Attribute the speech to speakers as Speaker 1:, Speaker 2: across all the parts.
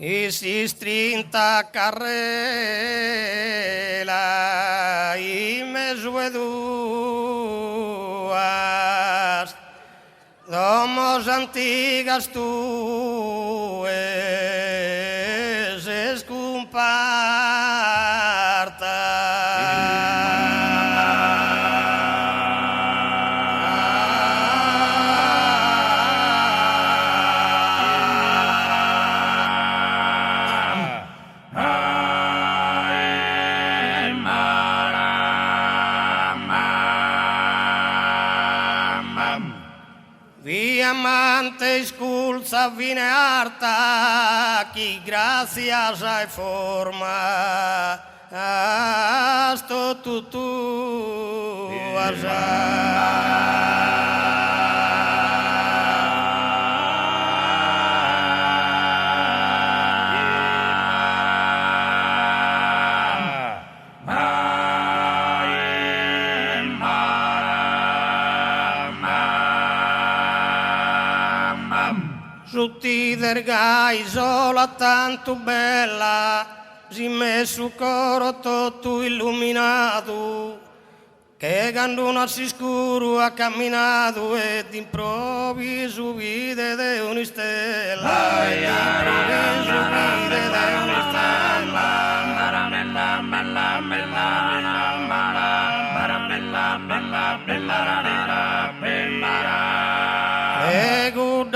Speaker 1: e si strinta carrela in mezzo a duas domos antigas tues es Diamante esculza vine harta, que gracias a forma sto tutu Tutti dergai sola tanto bella, si messo coro tutto illuminato, che quando uno si scuro ha camminato ed improvviso vide de una stella, ed improvviso vide de una stella.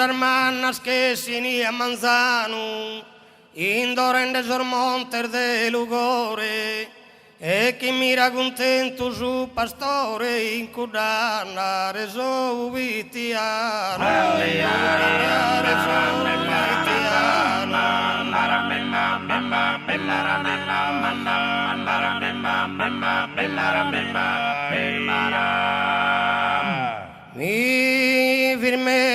Speaker 1: Hermanas que sinia manzano, indorende sormonter de lugore, e chi mira contento su pastore, in cudana reso vitiana, mi firme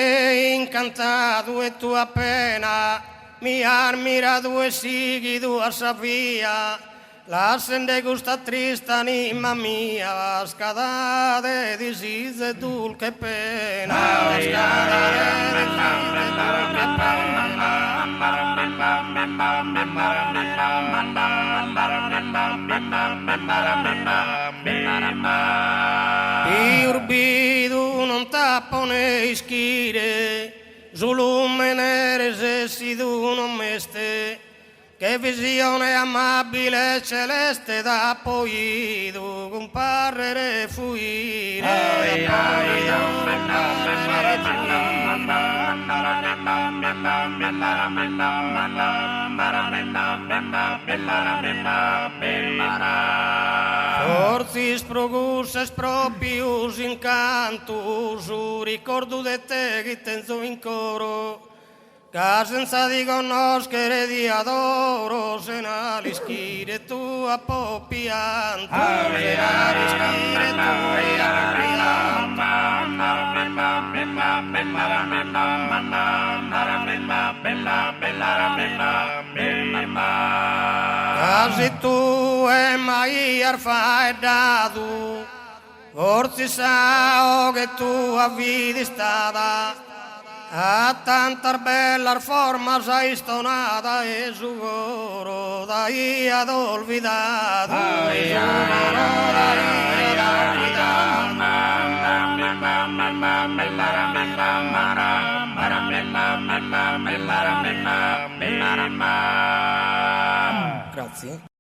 Speaker 1: incantado e tu appena mi har mirado e sigui tu a sabia la sende gusta triste anima mia scada de disise dulce pena scada de disise dulce pena urbido non tappone ischire Zulumene se non meste, che visione amabile e celeste da poi tu comparere fuire. Forsis progrusses propius incantus, ricordo de te che tenzo in coro, che senza di conoscere di adoro, se n'alischire tu a poppianto, se n'alischire tu a Casi tu e mai arfa e dadu, forse sao che tu avvidi stata, a tanta bella forma sei stonata e su coro dai ad olvidato, e su coro dai ad olvidato. Grazie.